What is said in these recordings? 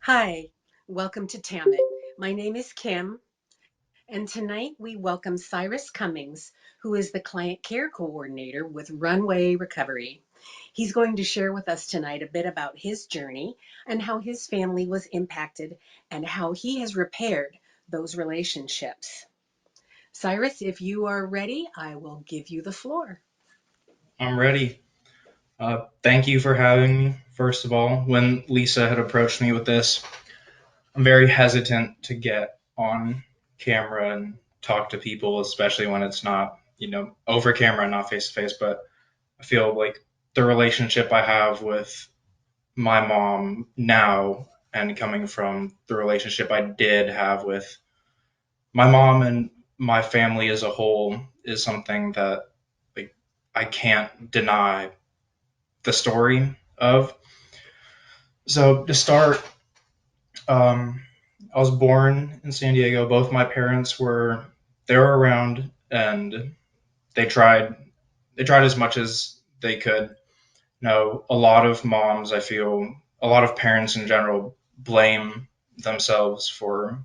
Hi, welcome to Tamit. My name is Kim, and tonight we welcome Cyrus Cummings, who is the Client Care Coordinator with Runway Recovery. He's going to share with us tonight a bit about his journey and how his family was impacted and how he has repaired those relationships. Cyrus, if you are ready, I will give you the floor. I'm ready. Thank you for having me, first of all. When Lisa had approached me with this, I'm very hesitant to get on camera and talk to people, especially when it's not, over camera, not face to face. But I feel like the relationship I have with my mom now and coming from the relationship I did have with my mom and my family as a whole is something that like I can't deny the story of. So to start, um, I was born in San Diego. Both my parents were they were around, and they tried they tried as much as they could. A lot of moms, I feel, a lot of parents in general blame themselves for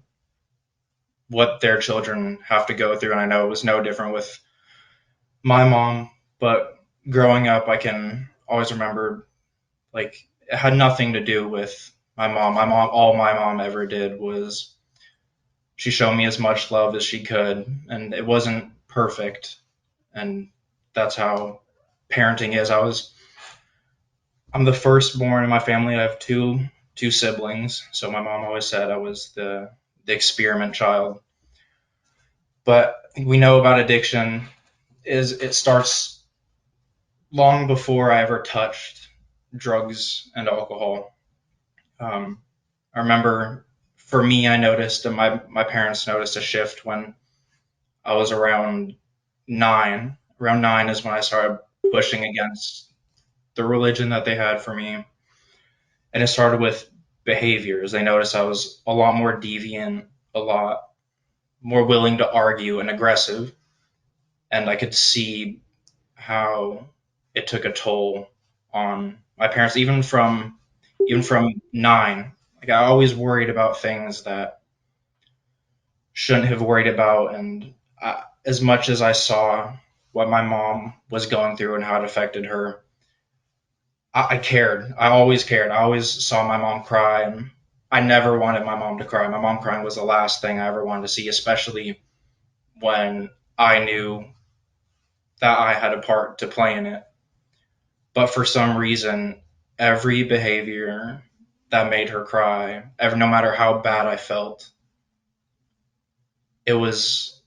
what their children have to go through, and I know it was no different with my mom. But growing up, I can always remember like it had nothing to do with my mom. All my mom ever did was she showed me as much love as she could, and it wasn't perfect. And that's how parenting is. I'm the firstborn in my family. I have two siblings, so my mom always said I was the experiment child. But we know about addiction is it starts long before I ever touched drugs and alcohol. Um, I remember for me, I noticed, and my parents noticed a shift when I was around nine. Around nine is when I started pushing against the religion that they had for me. And it started with behaviors. They noticed I was a lot more deviant, a lot more willing to argue and aggressive. And I could see how it took a toll on my parents, even from nine. Like I always worried about things that shouldn't have worried about. And as much as I saw what my mom was going through and how it affected her, I cared. I always cared. I always saw my mom cry, and I never wanted my mom to cry. My mom crying was the last thing I ever wanted to see, especially when I knew that I had a part to play in it. But for some reason, every behavior that made her cry, no matter how bad I felt, it was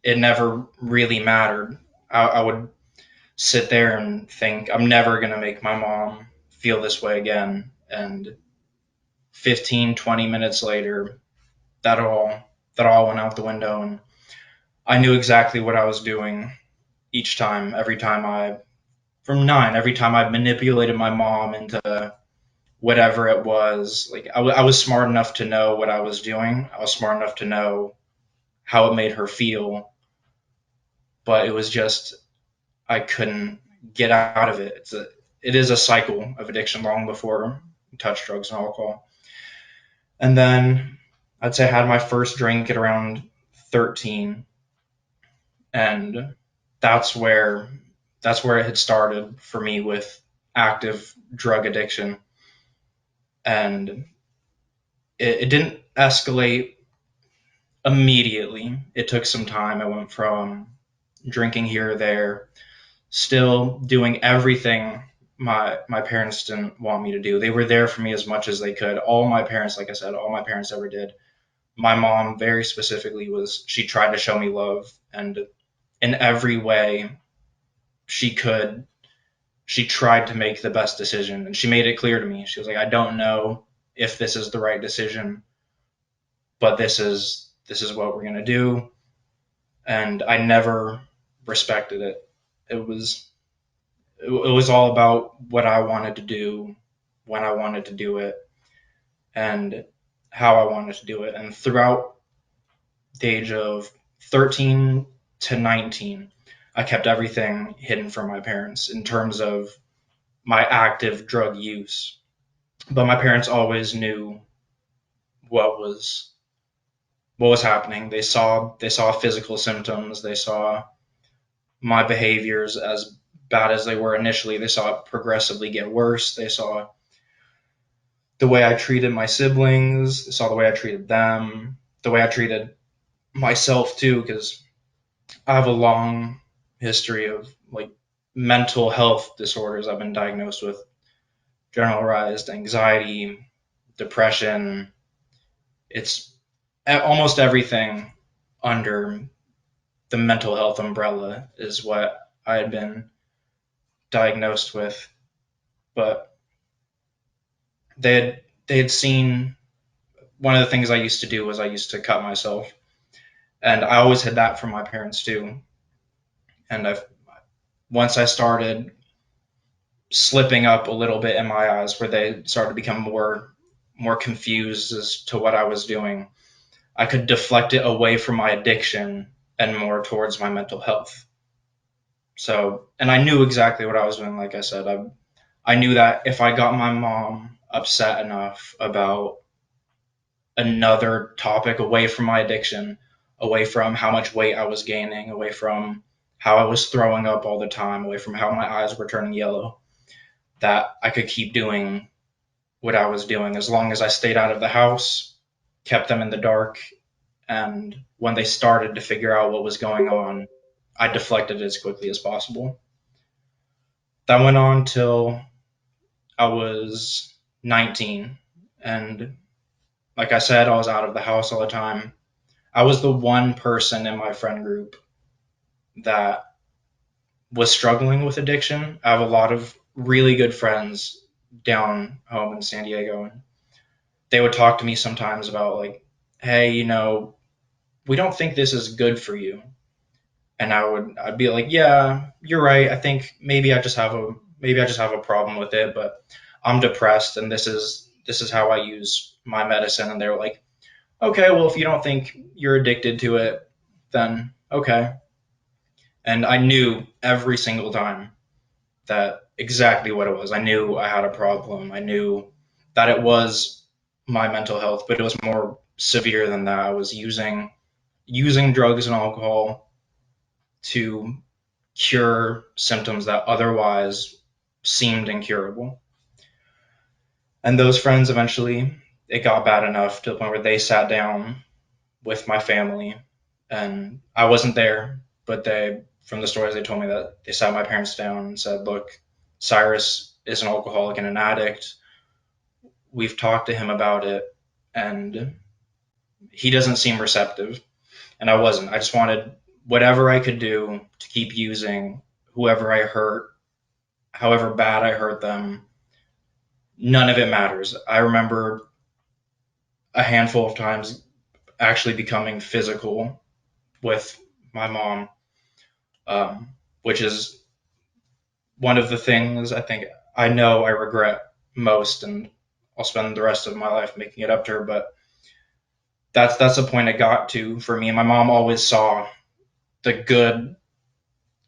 it never really mattered. I would sit there and think I'm never going to make my mom feel this way again. And 15, 20 minutes later, that all that all went out the window, and I knew exactly what I was doing each time. Every time I manipulated my mom into whatever it was. Like I was smart enough to know what I was doing. I was smart enough to know how it made her feel, but it was just I couldn't get out of it. It is a cycle of addiction long before you touch drugs and alcohol. And then I'd say I had my first drink at around 13, and that's where that's where it had started for me with active drug addiction. And it didn't escalate immediately. It took some time. I went from drinking here or there, still doing everything my parents didn't want me to do. They were there for me as much as they could. All my parents, like I said, all my parents ever did. My mom very specifically was she tried to show me love, and in every way she could, she tried to make the best decision, and she made it clear to me. She was like, I don't know if this is the right decision, but this is what we're going to do. And I never respected it. It was all about what I wanted to do, when I wanted to do it, and how I wanted to do it. And throughout the age of 13 to 19, I kept everything hidden from my parents in terms of my active drug use. But my parents always knew what was what was happening. They saw physical symptoms. They saw my behaviors as bad as they were initially. They saw it progressively get worse. They saw the way I treated my siblings. They saw the way I treated them, the way I treated myself too, because I have a long history of like mental health disorders. I've been diagnosed with generalized anxiety, depression. It's almost everything under the mental health umbrella is what I had been diagnosed with. But they had seen one of the things I used to do was I used to cut myself, and I always had that from my parents too. And I've once I started slipping up a little bit in my eyes, where they started to become more confused as to what I was doing, I could deflect it away from my addiction and more towards my mental health. So, and I knew exactly what I was doing. Like I said, I knew that if I got my mom upset enough about another topic away from my addiction, away from how much weight I was gaining, away from how I was throwing up all the time, away from how my eyes were turning yellow, that I could keep doing what I was doing as long as I stayed out of the house, kept them in the dark, and when they started to figure out what was going on, I deflected as quickly as possible. That went on till I was 19, and like I said, I was out of the house all the time. I was the one person in my friend group that was struggling with addiction. I have a lot of really good friends down home in San Diego, and they would talk to me sometimes about like, hey, we don't think this is good for you. And I'd be like, yeah, you're right. I think maybe I just have a problem with it, but I'm depressed and this is how I use my medicine. And they were like, okay, well, if you don't think you're addicted to it, then okay. And I knew every single time that exactly what it was. I knew I had a problem. I knew that it was my mental health, but it was more severe than that. I was using drugs and alcohol to cure symptoms that otherwise seemed incurable. And those friends eventually, it got bad enough to the point where they sat down with my family, and I wasn't there, but from the stories they told me, that they sat my parents down and said, look, Cyrus is an alcoholic and an addict. We've talked to him about it, and he doesn't seem receptive. And I wasn't. I just wanted whatever I could do to keep using whoever I hurt, however bad I hurt them. None of it matters. I remember a handful of times actually becoming physical with my mom, um, which is one of the things I think I know I regret most, and I'll spend the rest of my life making it up to her. But that's the point it got to for me. My mom always saw the good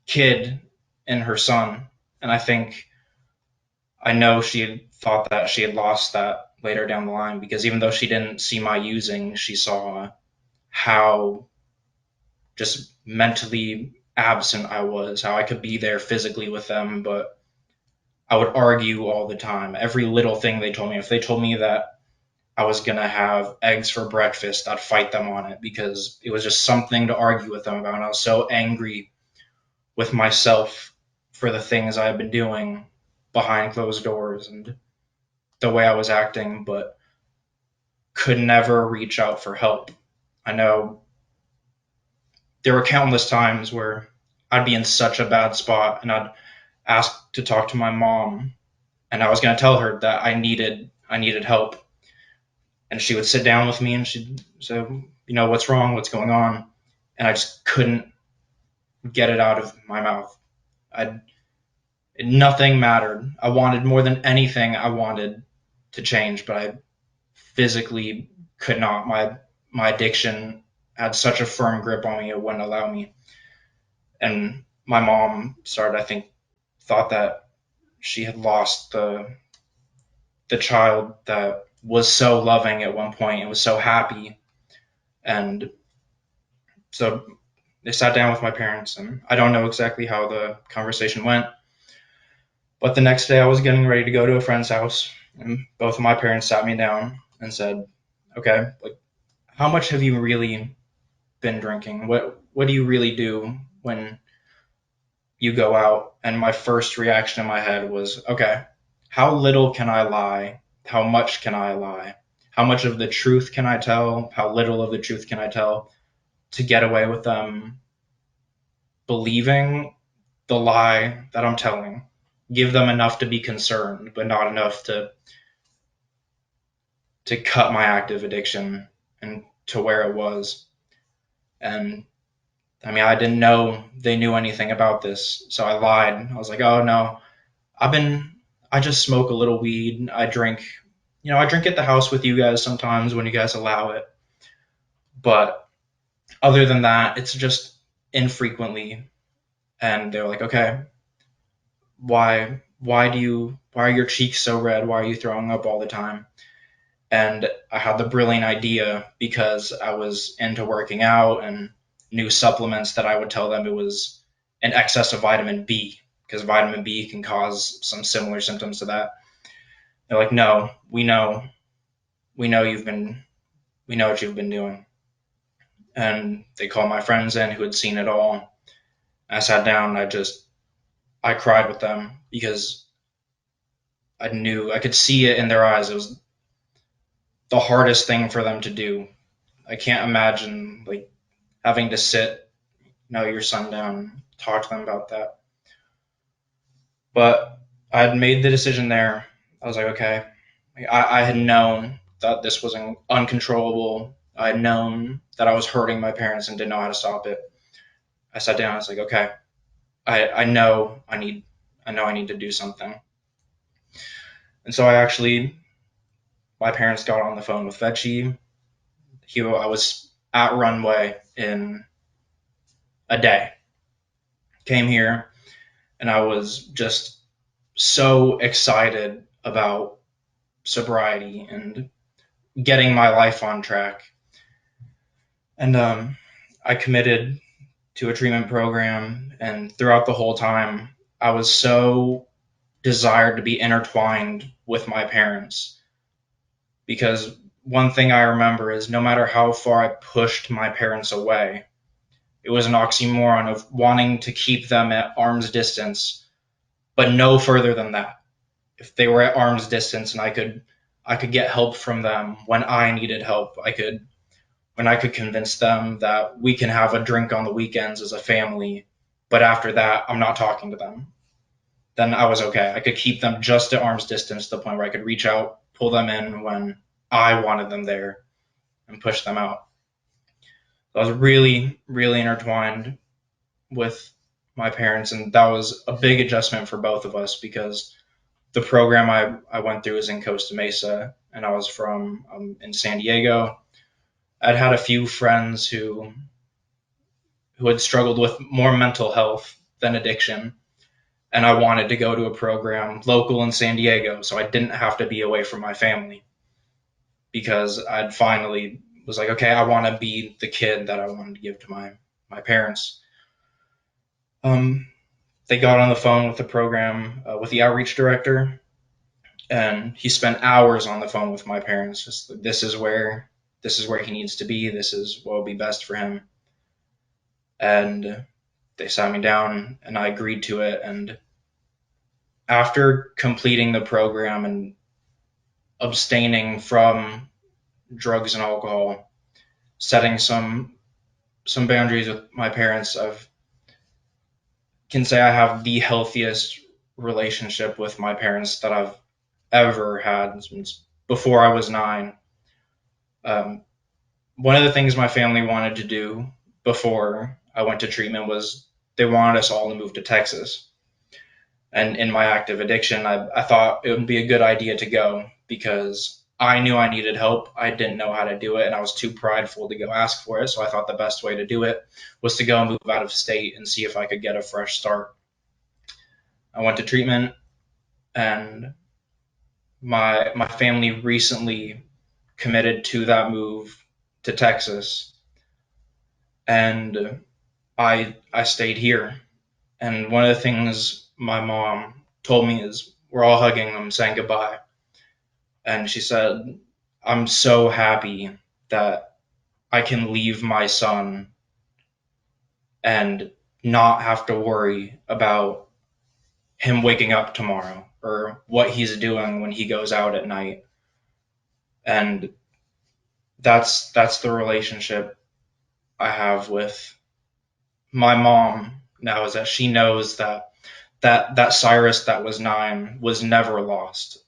kid in her son, and I know she had thought that she had lost that later down the line, because even though she didn't see my using, she saw how just mentally absent I was, how I could be there physically with them, but I would argue all the time. Every little thing they told me, if they told me that I was going to have eggs for breakfast, I'd fight them on it because it was just something to argue with them about. And I was so angry with myself for the things I had been doing behind closed doors and the way I was acting, but could never reach out for help. I know there were countless times where I'd be in such a bad spot and I'd ask to talk to my mom, and I was going to tell her that I needed help, and she would sit down with me and she'd say, what's wrong, what's going on, and I just couldn't get it out of my mouth. I Nothing mattered. I wanted more than anything. I wanted to change, but I physically could not. My addiction had such a firm grip on me; it wouldn't allow me. And my mom started, I think, thought that she had lost the child that was so loving at one point and was so happy. And so they sat down with my parents, and I don't know exactly how the conversation went, but the next day I was getting ready to go to a friend's house, and both of my parents sat me down and said, "Okay, like, how much have you really been drinking? What do you really do when you go out?" And my first reaction in my head was, "Okay, how little can I lie? How much can I lie? How much of the truth can I tell? How little of the truth can I tell to get away with them believing the lie that I'm telling? Give them enough to be concerned, but not enough to cut my active addiction and to where it was." And I mean, I didn't know they knew anything about this, so I lied. I was like, "Oh no, I've been, I just smoke a little weed. I drink, I drink at the house with you guys sometimes when you guys allow it. But other than that, it's just infrequently." And they're like, "Okay, why are your cheeks so red? Why are you throwing up all the time?" And I had the brilliant idea, because I was into working out and new supplements, that I would tell them it was an excess of vitamin B, because vitamin B can cause some similar symptoms to that. They're like, "No, we know we know what you've been doing." And they called my friends in who had seen it all. I sat down and I cried with them, because I knew, I could see it in their eyes. It was the hardest thing for them to do. I can't imagine, like, having to sit, your son down, talk to them about that. But I had made the decision there. I was like, okay, I had known that this was uncontrollable. I had known that I was hurting my parents and didn't know how to stop it. I sat down. I was like, okay, I know I need to do something. And so my parents got on the phone with Veggie. I was at Runway in a day. Came here, and I was just so excited about sobriety and getting my life on track. And I committed to a treatment program, and throughout the whole time, I was so desired to be intertwined with my parents, because one thing I remember is, no matter how far I pushed my parents away, it was an oxymoron of wanting to keep them at arm's distance, but no further than that. If they were at arm's distance and I could get help from them when I needed help, when I could convince them that we can have a drink on the weekends as a family, but after that I'm not talking to them, then I was okay. I could keep them just at arm's distance, to the point where I could reach out, pull them in when I wanted them there, and push them out. So I was really, really intertwined with my parents, and that was a big adjustment for both of us, because the program I went through was in Costa Mesa, and I was from in San Diego. I'd had a few friends who had struggled with more mental health than addiction, and I wanted to go to a program local in San Diego so I didn't have to be away from my family, because I'd finally was like, okay, I want to be the kid that I wanted to give to my parents. Um, they got on the phone with the program, with the outreach director, and he spent hours on the phone with my parents. Just like, this is where he needs to be. This is what will be best for him. And they sat me down, and I agreed to it. And after completing the program and abstaining from drugs and alcohol, setting some boundaries with my parents, I can say I have the healthiest relationship with my parents that I've ever had since before I was 9. Um, One of the things my family wanted to do before I went to treatment was they wanted us all to move to Texas. And in my active addiction, I thought it would be a good idea to go, because I knew I needed help. I didn't know how to do it, and I was too prideful to go ask for it. So I thought the best way to do it was to go move out of state and see if I could get a fresh start. I went to treatment, and My family recently committed to that move to Texas, and I stayed here. And one of the things my mom told me is we're all hugging them, saying goodbye, and she said, "I'm so happy that I can leave my son and not have to worry about him waking up tomorrow or what he's doing when he goes out at night." And that's the relationship I have with my mom now, is that she knows that that Cyrus that was 9 was never lost.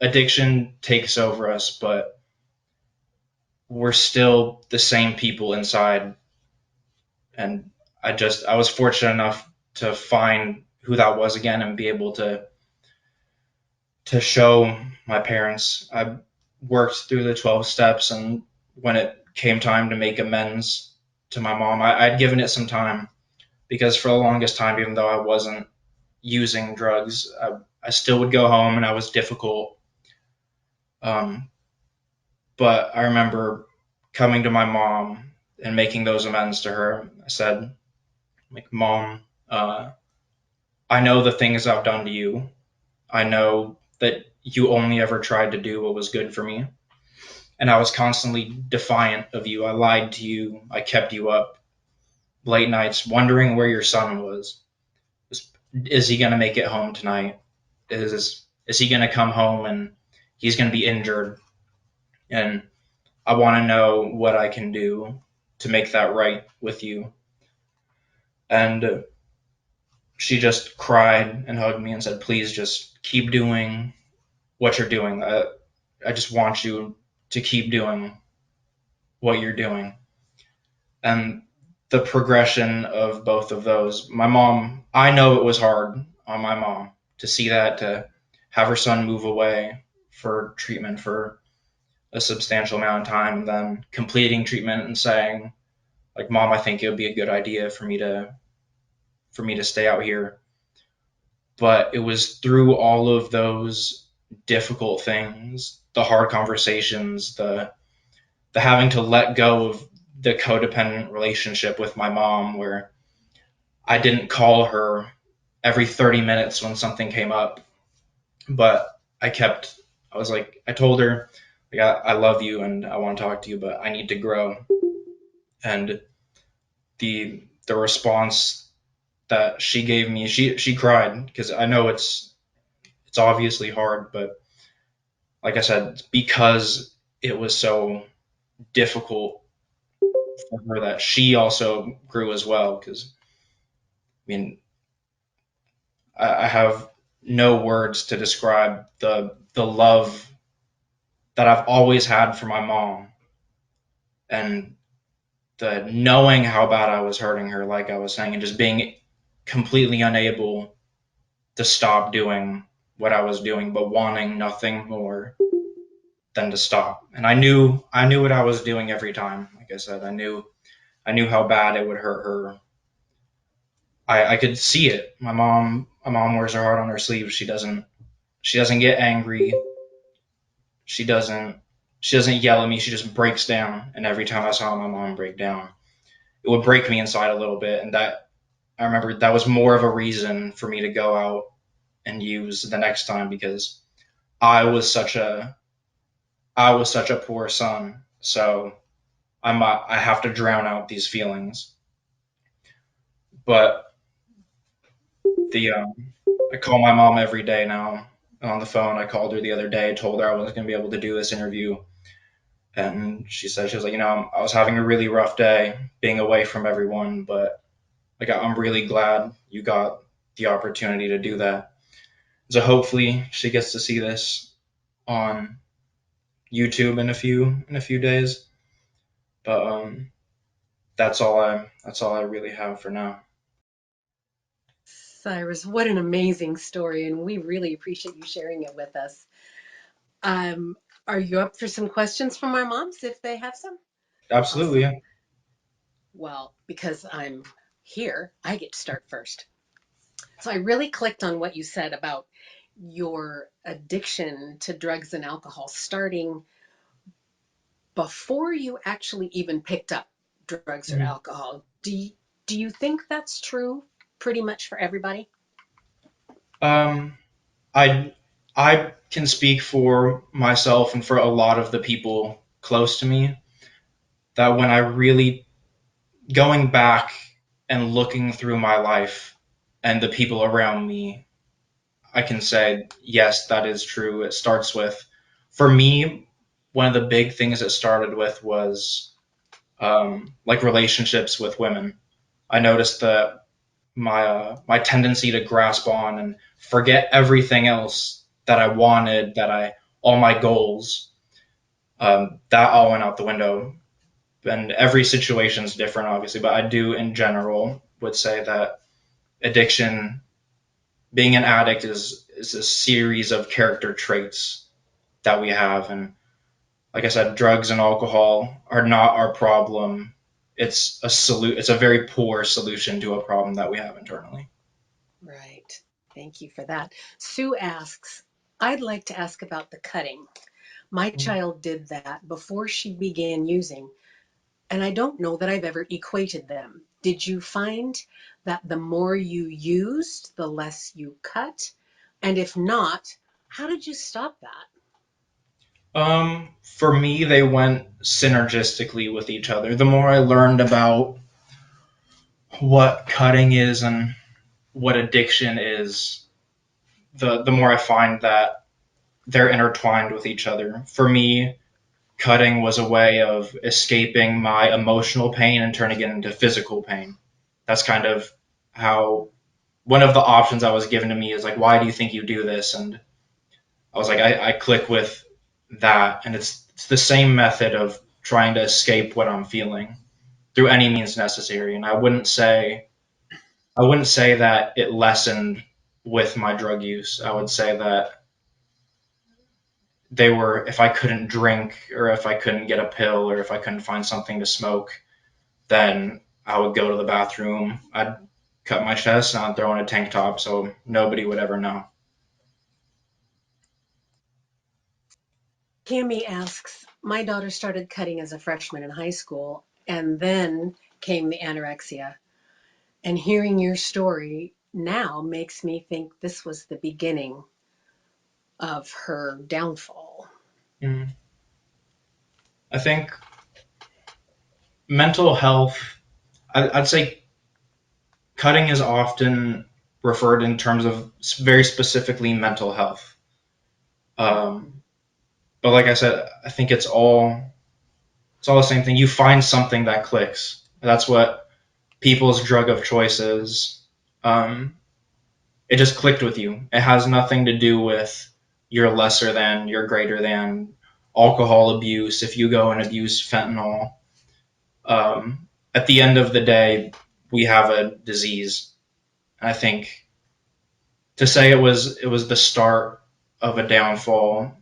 Addiction takes over us, but we're still the same people inside. And I was fortunate enough to find who that was again and be able to show my parents. I worked through the 12 steps, and when it came time to make amends to my mom, I'd given it some time, because for the longest time, even though I wasn't using drugs, I still would go home and I was difficult. Um, but I remember coming to my mom and making those amends to her. I said, like, Mom, I know the things I've done to you. I know that you only ever tried to do what was good for me. And I was constantly defiant of you. I lied to you. I kept you up late nights wondering where your son was. Is he going to make it home tonight? Is he going to come home and he's going to be injured? And I want to know what I can do to make that right with you. And she just cried and hugged me and said, please just keep doing what you're doing. I just want you to keep doing what you're doing. And the progression of both of those, my mom, I know it was hard on my mom to see that, to have her son move away for treatment for a substantial amount of time, and then completing treatment and saying, like, Mom, I think it would be a good idea for me to stay out here. But it was through all of those difficult things, the hard conversations, the having to let go of the codependent relationship with my mom, where I didn't call her every 30 minutes when something came up, but I was like, I told her, like, I love you and I want to talk to you, but I need to grow. And the response that she gave me, she cried, because I know it's obviously hard, but like I said, because it was so difficult for her, that she also grew as well. Because I mean, I have no words to describe the love that I've always had for my mom, and the knowing how bad I was hurting her, like I was saying, and just being completely unable to stop doing what I was doing, but wanting nothing more than to stop. And I knew what I was doing every time. Like I said, I knew how bad it would hurt her. I could see it. My mom wears her heart on her sleeve. She doesn't get angry. She doesn't she doesn't yell at me. She just breaks down. And every time I saw my mom break down, it would break me inside a little bit. And that I remember that was more of a reason for me to go out and use the next time, because I was such a I was such a poor son. So I have to drown out these feelings. But the I call my mom every day now on the phone. I called her the other day, told her I wasn't going to be able to do this interview, and she was like, I was having a really rough day being away from everyone, but like, I'm really glad you got the opportunity to do that. So hopefully she gets to see this on YouTube in a few days. But that's all I really have for now. Cyrus, what an amazing story, and we really appreciate you sharing it with us. Um, are you up for some questions from our moms if they have some? Absolutely, Awesome. yeah. Well, because I'm here, I get to start first. So I really clicked on what you said about your addiction to drugs and alcohol starting before you actually even picked up drugs or Mhm. alcohol. Do you think that's true pretty much for everybody? Um, I I can speak for myself and for a lot of the people close to me that when I really going back and looking through my life and the people around me, I can say yes, that is true. It starts with, for me, one of the big things it started with was like relationships with women. I noticed that my tendency to grasp on and forget everything else that I wanted, that I all my goals, that all went out the window. And every situation is different, obviously, but I do in general would say that addiction, being an addict, is a series of character traits that we have. And like I said, drugs and alcohol are not our problem. It's a very poor solution to a problem that we have internally. Right. Thank you for that. Sue asks, I'd like to ask about the cutting. My child did that before she began using, and I don't know that I've ever equated them. Did you find that the more you used, the less you cut? And if not, how did you stop that? For me, they went synergistically with each other. The more I learned about what cutting is and what addiction is, the more I find that they're intertwined with each other. For me, cutting was a way of escaping my emotional pain and turning it into physical pain. That's kind of how one of the options I was given to me is like, why do you think you do this? And I was like, I click with that, and it's the same method of trying to escape what I'm feeling through any means necessary. And I wouldn't say that it lessened with my drug use. I would say that they were, if I couldn't drink or if I couldn't get a pill or if I couldn't find something to smoke, then I would go to the bathroom. I'd cut my chest and I'd throw in a tank top so nobody would ever know. Cami asks, my daughter started cutting as a freshman in high school, and then came the anorexia. And hearing your story now makes me think this was the beginning of her downfall. Mm. I think mental health, I'd say cutting is often referred in terms of very specifically mental health. Um, but like I said, I think it's all the same thing. You find something that clicks. That's what people's drug of choice is. Um, it just clicked with you. It has nothing to do with you're lesser than, you're greater than, alcohol abuse. If you go and abuse fentanyl, at the end of the day, we have a disease. And I think to say it was the start of a downfall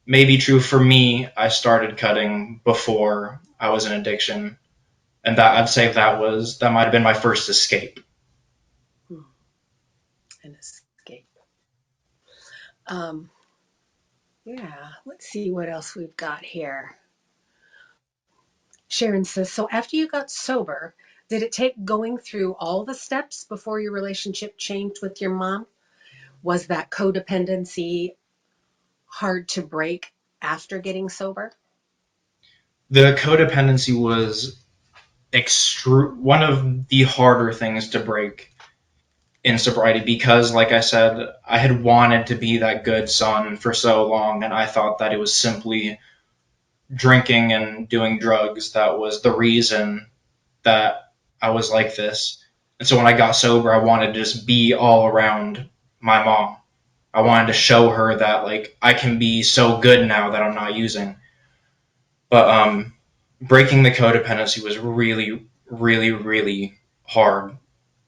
may be true for me. I started cutting before I was in addiction, and that I'd say that might have been my first escape. Hmm, an escape. Um, yeah, let's see what else we've got here. Sharon says, so after you got sober, did it take going through all the steps before your relationship changed with your mom? Was that codependency hard to break after getting sober? The codependency was one of the harder things to break in sobriety because, like I said, I had wanted to be that good son for so long, and I thought that it was simply drinking and doing drugs that was the reason that I was like this. And so when I got sober, I wanted to just be all around my mom. I wanted to show her that like I can be so good now that I'm not using. But breaking the codependency was really, really, really hard.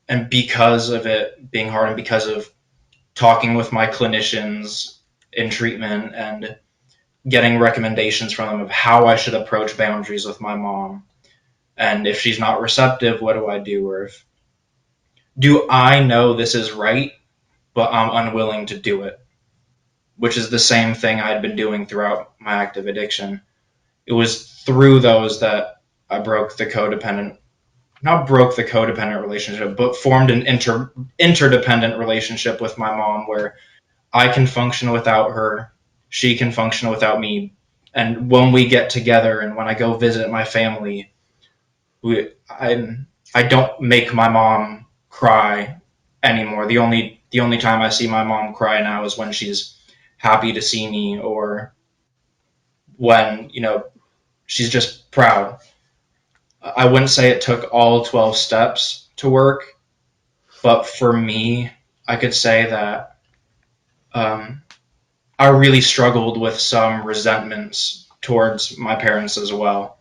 And because of it being hard, and because of talking with my clinicians in treatment and getting recommendations from them of how I should approach boundaries with my mom, and if she's not receptive, what do I do? Or if do I know this is right? but I'm unwilling to do it, which is the same thing I'd been doing throughout my active addiction. It was through those that I broke the codependent, not broke the codependent relationship, but formed an interdependent relationship with my mom where I can function without her, she can function without me. And when we get together and when I go visit my family, I don't make my mom cry anymore. The only time I see my mom cry now is when she's happy to see me, or when she's just proud. I wouldn't say it took all 12 steps to work, but for me, I could say that um, I really struggled with some resentments towards my parents as well.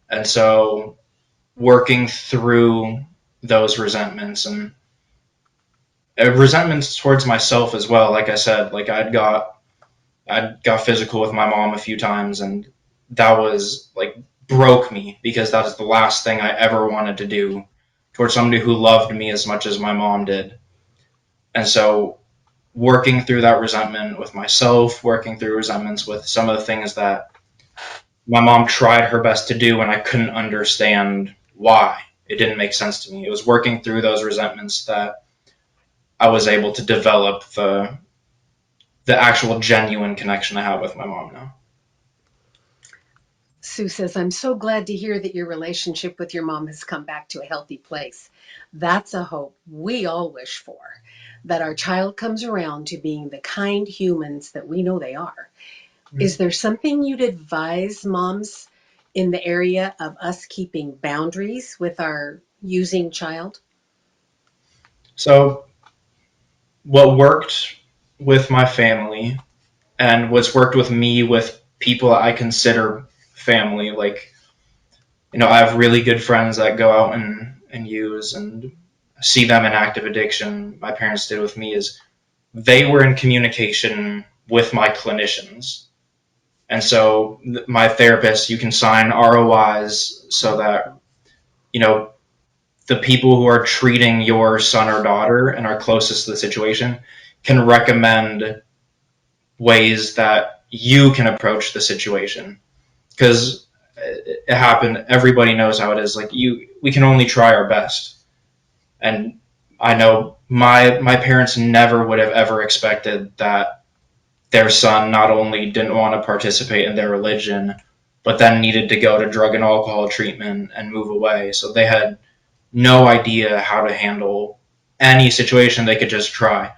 And so working through those resentments towards myself as well. Like I said, like I'd got physical with my mom a few times, and that was like broke me because that is the last thing I ever wanted to do towards somebody who loved me as much as my mom did. And so working through that resentment with myself, working through resentments with some of the things that my mom tried her best to do and I couldn't understand why. It didn't make sense to me. It was working through those resentments that I was able to develop the actual genuine connection I have with my mom now. Sue says, I'm so glad to hear that your relationship with your mom has come back to a healthy place. That's a hope we all wish for, that our child comes around to being the kind humans that we know they are. Is there something you'd advise moms in the area of us keeping boundaries with our using child? So what worked with my family and what's worked with me with people I consider family, like I have really good friends that go out and use and see them in active addiction. My parents did with me is they were in communication with my clinicians. And so my therapist, you can sign ROIs so that, you know, the people who are treating your son or daughter and are closest to the situation can recommend ways that you can approach the situation. Because it happened, everybody knows how it is. Like we can only try our best. And I know my parents never would have ever expected that their son not only didn't want to participate in their religion, but then needed to go to drug and alcohol treatment and move away. So they had no idea how to handle any situation. They could just try.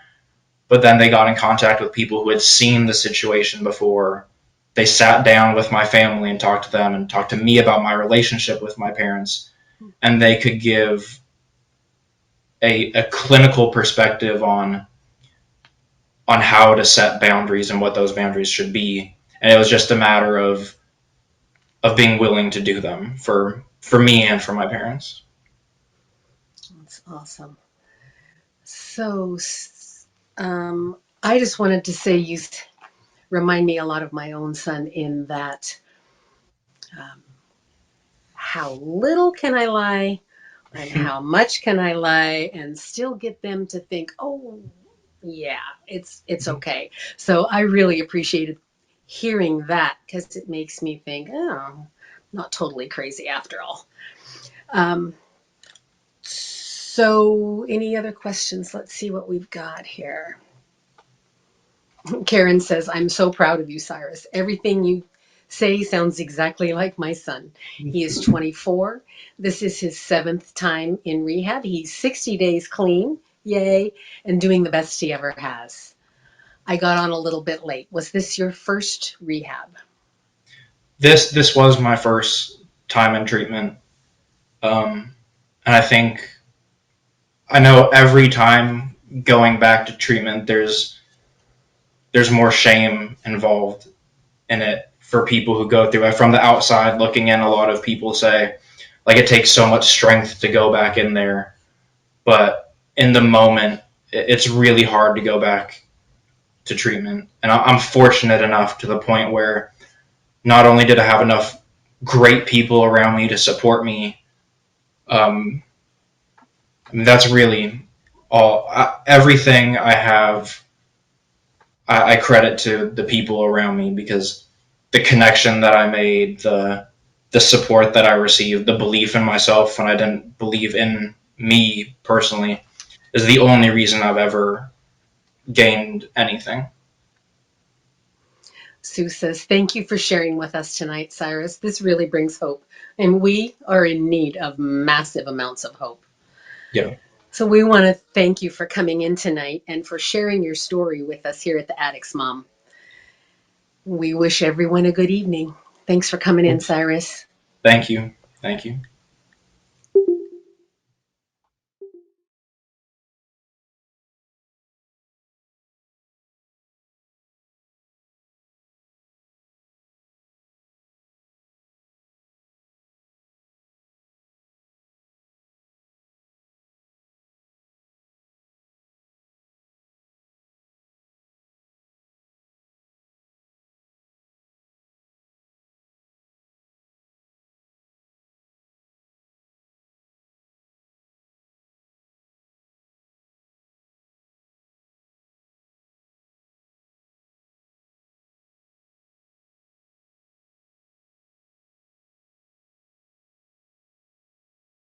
But then they got in contact with people who had seen the situation before. They sat down with my family and talked to them and talked to me about my relationship with my parents. And they could give a clinical perspective on how to set boundaries and what those boundaries should be. And it was just a matter of being willing to do them for me and for my parents. That's awesome. So, I just wanted to say you remind me a lot of my own son in that um, how little can I lie and how much can I lie and still get them to think, oh, yeah, it's okay. So I really appreciated hearing that because it makes me think, oh, not totally crazy after all. Um, so any other questions? Let's see what we've got here. Karen says, I'm so proud of you, Cyrus. Everything you say sounds exactly like my son. He is 24. This is his seventh time in rehab. He's 60 days clean, yay, and doing the best he ever has. I got on a little bit late. Was this your first rehab? This was my first time in treatment, and I know every time going back to treatment, there's more shame involved in it for people who go through it. From the outside looking in, a lot of people say like it takes so much strength to go back in there, but in the moment, it's really hard to go back to treatment. And I'm fortunate enough to the point where not only did I have enough great people around me to support me, I mean, that's really everything I have, I credit to the people around me, because the connection that I made, the support that I received, the belief in myself when I didn't believe in me personally, is the only reason I've ever gained anything. Sue says, thank you for sharing with us tonight, Cyrus. This really brings hope, and we are in need of massive amounts of hope. Yeah. So we want to thank you for coming in tonight and for sharing your story with us here at the Addicts Mom. We wish everyone a good evening. Thanks for coming in, Cyrus. Thank you. Thank you.